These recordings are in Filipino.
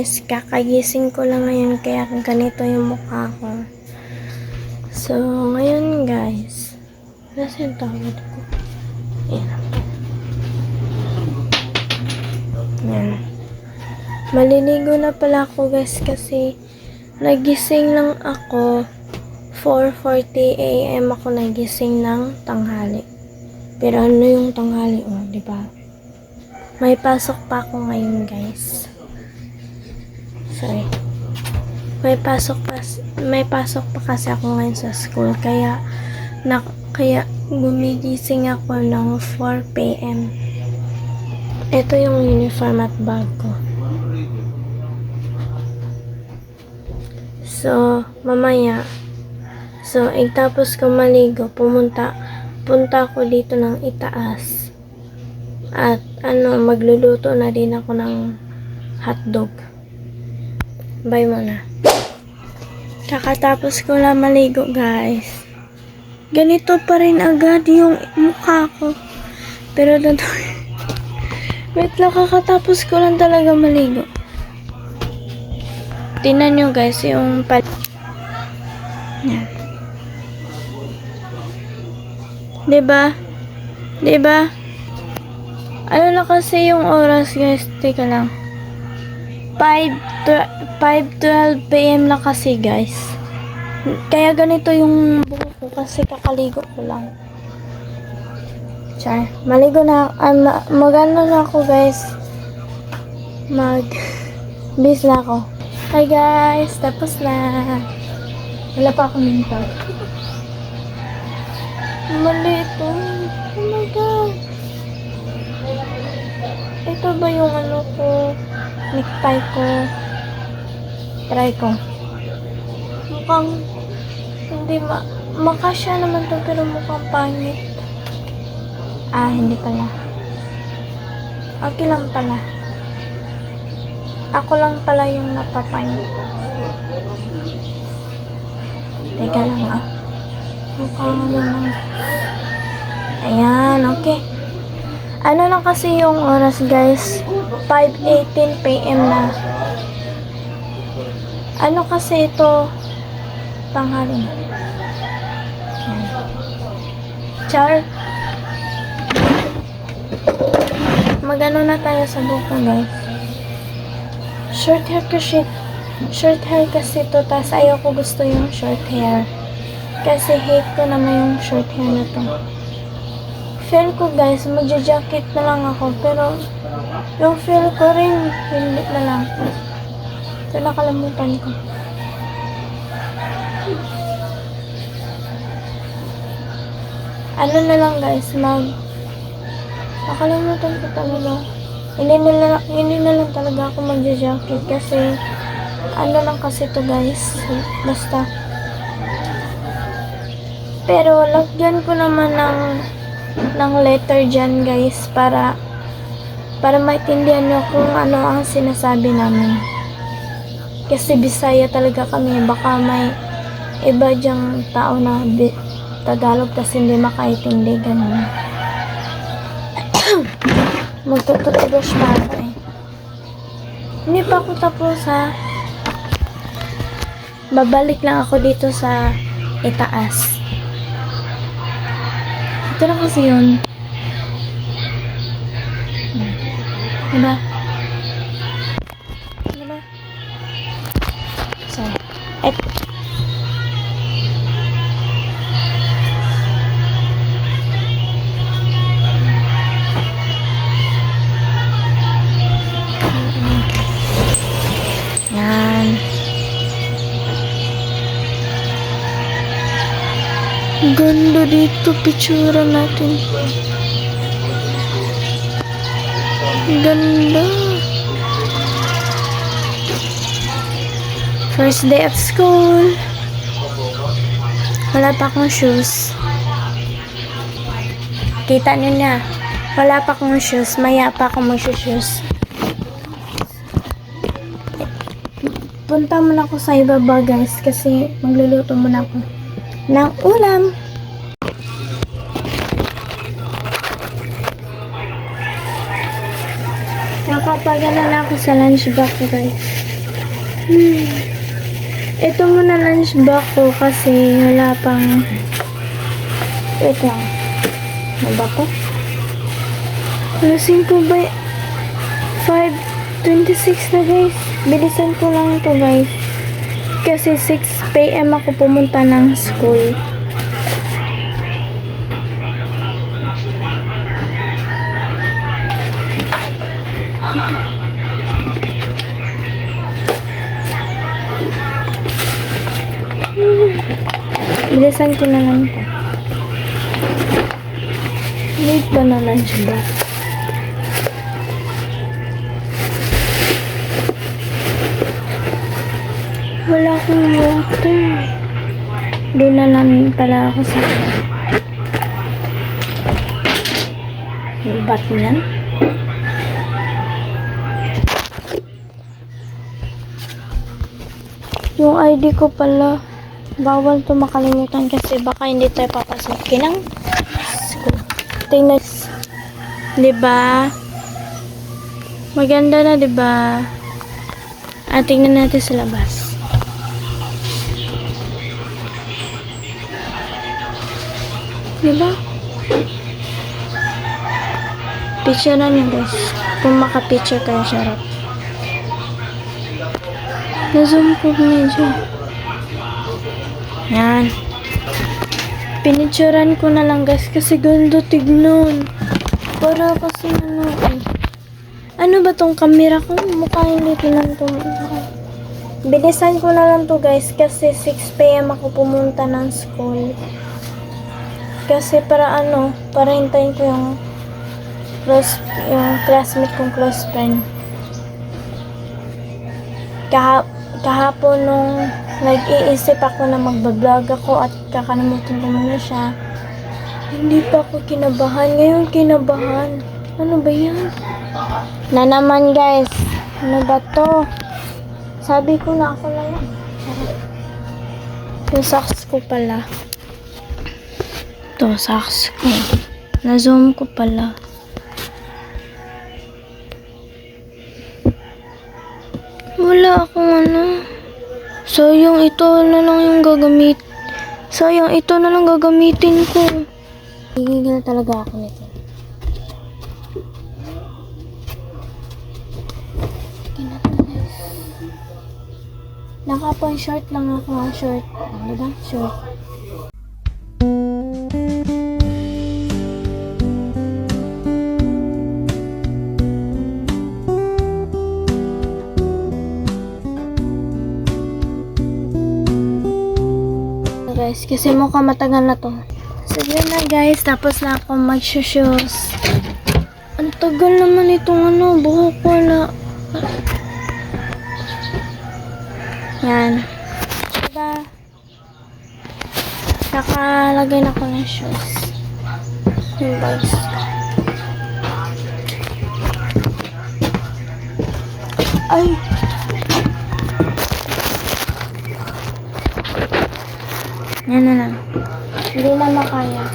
guys, kakagising ko lang ngayon kaya ganito yung mukha ko. So, ngayon guys, nasa yung tawad ko? Ayan. Ayan. Maliligo na pala ako guys kasi nagising lang ako 4:40 AM ako nagising ng tanghali. Pero ano yung tanghali? Oh, di ba? May pasok pa ako ngayon, guys. Sorry. May pasok pa kasi ako ngayon sa school kaya gumigising ako ng 4 PM. Ito yung uniform at bag ko. So, mamaya tapos ko maligo, punta ako dito ng itaas. At magluluto na din ako ng hotdog. Bye muna. Kakatapos ko lang maligo, guys. Ganito pa rin agad yung mukha ko. Pero wait lang, kakatapos ko lang talaga maligo. Tingnan nyo guys, yung yan. Diba? Ano na kasi yung oras guys? Teka lang. 5:12 PM na kasi guys. Kaya ganito yung buhok ko kasi kakaligo ko lang. Char. Maligo na. Magano na ako guys. Bis na ako. Hi guys. Tapos na. Wala pa akong minta. Mali ito. Oh my god. Ito ba yung ko? Necktie ko. Try ko. Mukhang hindi makasya naman to pero mukhang pangit. Hindi pala. Okay lang pala. Ako lang pala yung napapangit. Teka lang mukhang naman. Ayan, okay. Ano lang kasi yung oras guys? 5:18 PM na. Ano kasi ito? Tanghali. Char. Magano na tayo sa buko guys. Short hair kasi ito. Tas ayoko gusto yung short hair. Kasi hate ko naman yung short hair na to. Feel ko guys, magja-jacket na lang ako. Pero, yung feel ko rin, hindi na lang. Ito nakalimutan ko. Ano na lang guys, nakalimutan ko talaga. Hindi na lang talaga ako magja-jacket kasi, ano lang kasi to guys. Basta. Pero, lagyan ko naman ng letter dyan guys para maintindihan nyo kung ano ang sinasabi namin kasi Bisaya talaga kami, baka may iba dyang tao na Tagalog tas hindi makaintindi ganun. Magtututubrush pa ako hindi pa ako tapos babalik lang ako dito sa itaas. Ito na kasi yun. Diba? So, yan. Ganda dito, picture natin. Ganda. First day of school. Wala pa akong shoes. Kita nyo na. Wala pa akong shoes. Maya pa akong mag-shoes. Punta muna ako sa ibaba guys kasi magluluto muna ako ng ulam. Nakapagana na ako sa lunch box guys. Ito muna lunch bag ko kasi wala pang... Wait lang. Ano ba to? Lasing ko ba? 5:26 na guys. Bilisan ko lang ito guys. Kasi 6 p.m. ako pumunta ng school. Bilisan ko na lang ito. Late pa na lunch ba? Wala akong water. Doon na lang pala ako sa bat niyan. Yung ID ko pala. Bawal to makalimutan kasi baka hindi tayo papasukin ng school. Tingnan. Diba? Maganda na, diba? At tingnan natin sa labas. Diba? Picture na niyo guys. Kung maka-picture kayo, syarap. Na-zoom ko medyo. Yan. Pinicturan ko na lang guys kasi ganda tignan. Para kasi ano eh. Ano ba tong camera ko? Mukha hindi lang to. Bilisan ko na lang to guys kasi 6 p.m. ako pumunta ng school. Kasi para ano, para hintayin ko yung classmate kong close friend. Kahapon nung nag-iisip ako na magbablog ako at kakalimutan ko muna siya. Hindi pa ako kinabahan. Ngayon kinabahan. Ano ba yan? Na naman guys. Ano ba to? Sabi ko na ako na lang. Yung socks ko pala. Ito, socks ko. Na-zoom ko pala. Wala akong ano. Sayang ito na lang yung gagamitin ko. Gigigil talaga ako nito. Nakapang short lang ako. Short. Diba? Short. Guys, kasi mukhang matagal na to. So yun na guys, tapos na ako mag-shoes. Ang tagal naman itong ano, buhok ko na. Yan. Diba? Nakalagay na ako ng shoes. Yung bags. Ay! Yan na lang. Hindi na makaya.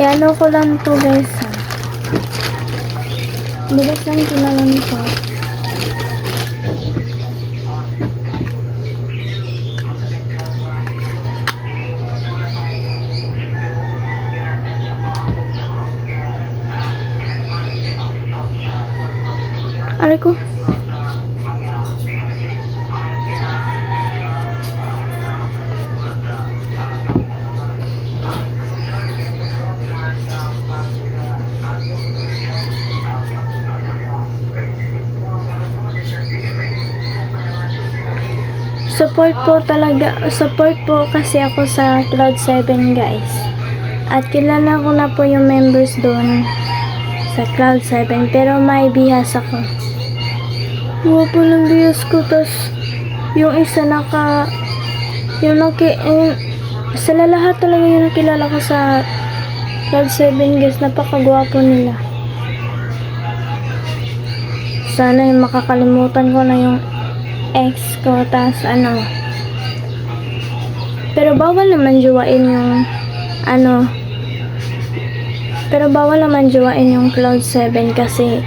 Ano ko lang to guys. Bilisan ko na lang ito. Aray ko. Support po kasi ako sa Cloud7 guys. At kilala ko na po yung members doon sa Cloud7 pero may bihas ako. Wapo ng bihas ko, tas yung isa sila lahat talaga yung nakilala ko sa Cloud7 guys, napakagwapo nila. Sana yung makakalimutan ko na yung ex ko, tas ano. Pero bawal naman jowain yung ano, Pero bawal naman jowain yung Cloud7 kasi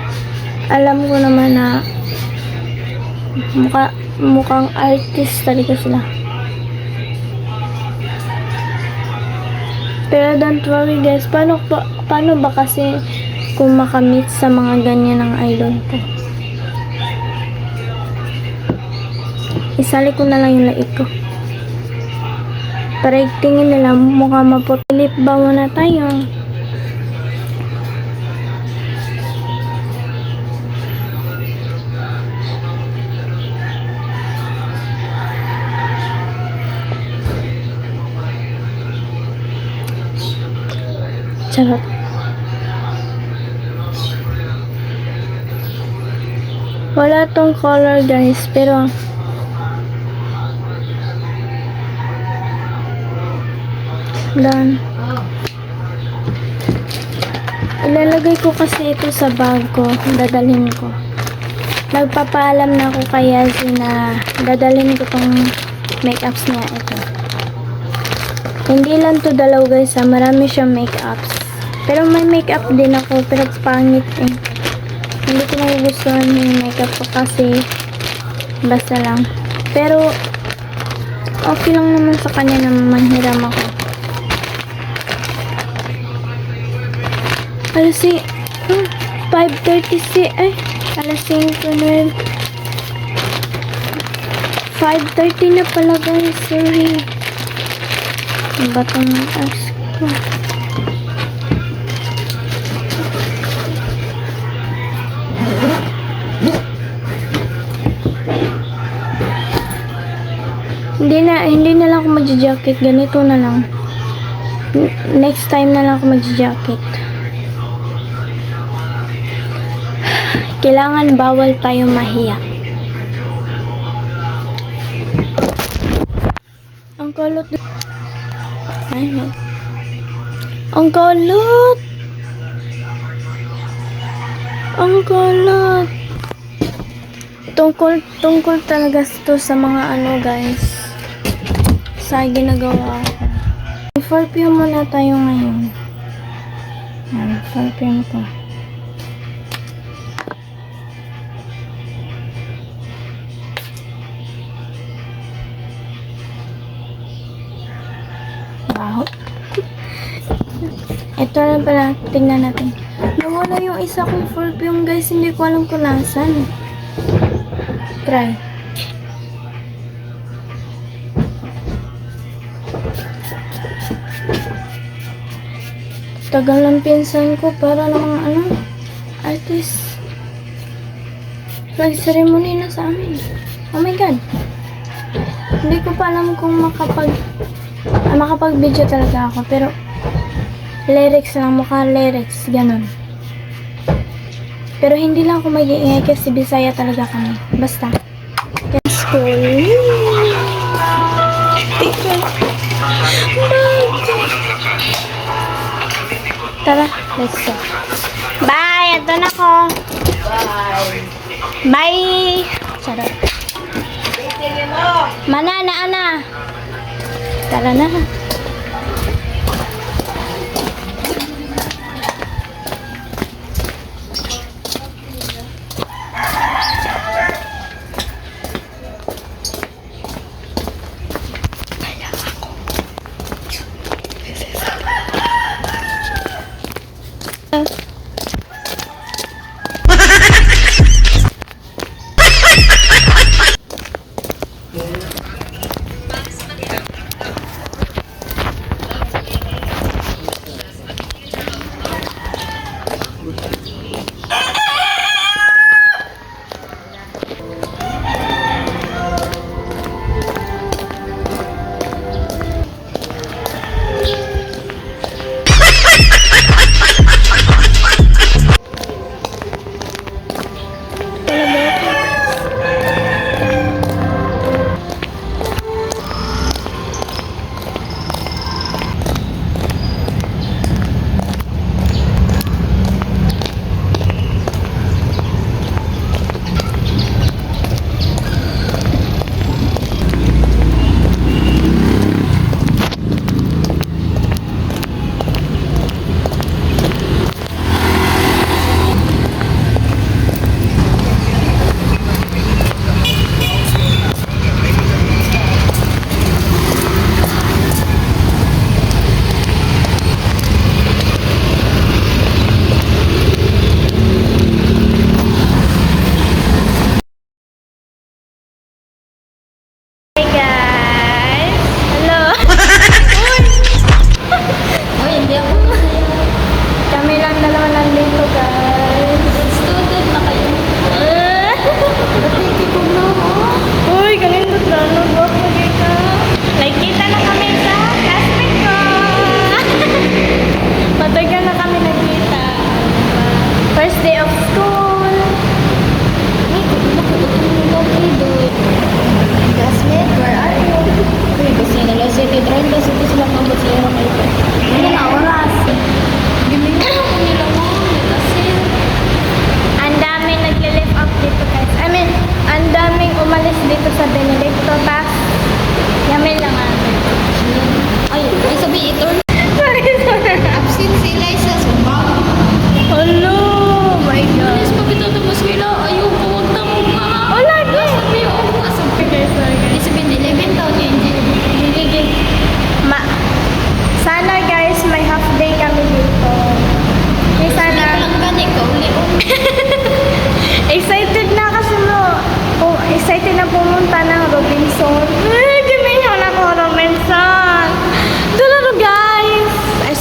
alam ko naman na mukhang artist talaga sila. Pero don't worry guys, paano ba kasi kung makamit sa mga ganyan ng idol ko? Isali ko na lang yung laik ko. Para tingin nila mukha maputi. Lip ba muna tayo? Charot. Wala tong color guys, pero dan ilalagay ko kasi ito sa bag ko, dadalhin ko. Nagpapaalam na ako kay Yazzie na dadalhin ko tong makeups niya ito. Hindi lang to dalaw guys, marami siyang makeups. Pero may makeup din ako, pero pangit eh. Hindi ko nagugustuhan yung makeup ko kasi basta lang. Pero okay lang naman sa kanya na manhiram ako. Alas 5:30 ay alas 5:09. 5:30 na pala guys, sorry. Ang batang ask ko. Hindi na lang ako magja-jacket, ganito na lang. Next time na lang ako magja-jacket. Kailangan bawal tayo mahiya. Ang kulot. Ay, no. Ang kulot. Ang kulot. Tungkol talaga ito sa mga ano guys. Sa ginagawa ko. 4 PM muna tayo ngayon. 4 PM to. Wow. Ito na pala, tingnan natin. Nawala yung isa kong perfume guys, hindi ko alam kung nasan. Try. Tagal ng pinsan ko para lang ano, artist. Flag ceremony na sa amin. Oh my god. Hindi ko pa alam kung makapag-video talaga ako, pero lyrics lang, mukha lyrics, ganun. Pero hindi lang ako mag-iingay kasi Bisaya talaga kami. Basta. Let's go. Tara, let's go. Bye! Ito na ko. Bye! Bye! Charot. Mana, ana. Tara na.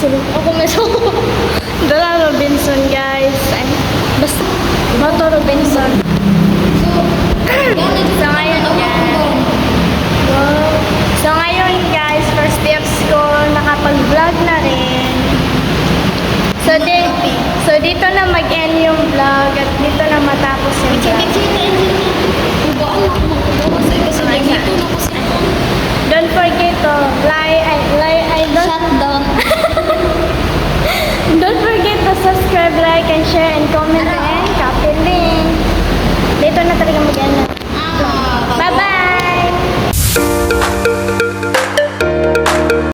Sulong ako nga so. Dala Robinson, guys. Ay, basta, Bato Robinson. So, ngayon, guys. Wow. So, ngayon, guys, first day of school, nakapag-vlog na rin. So, dito na mag-end yung vlog at dito na matapos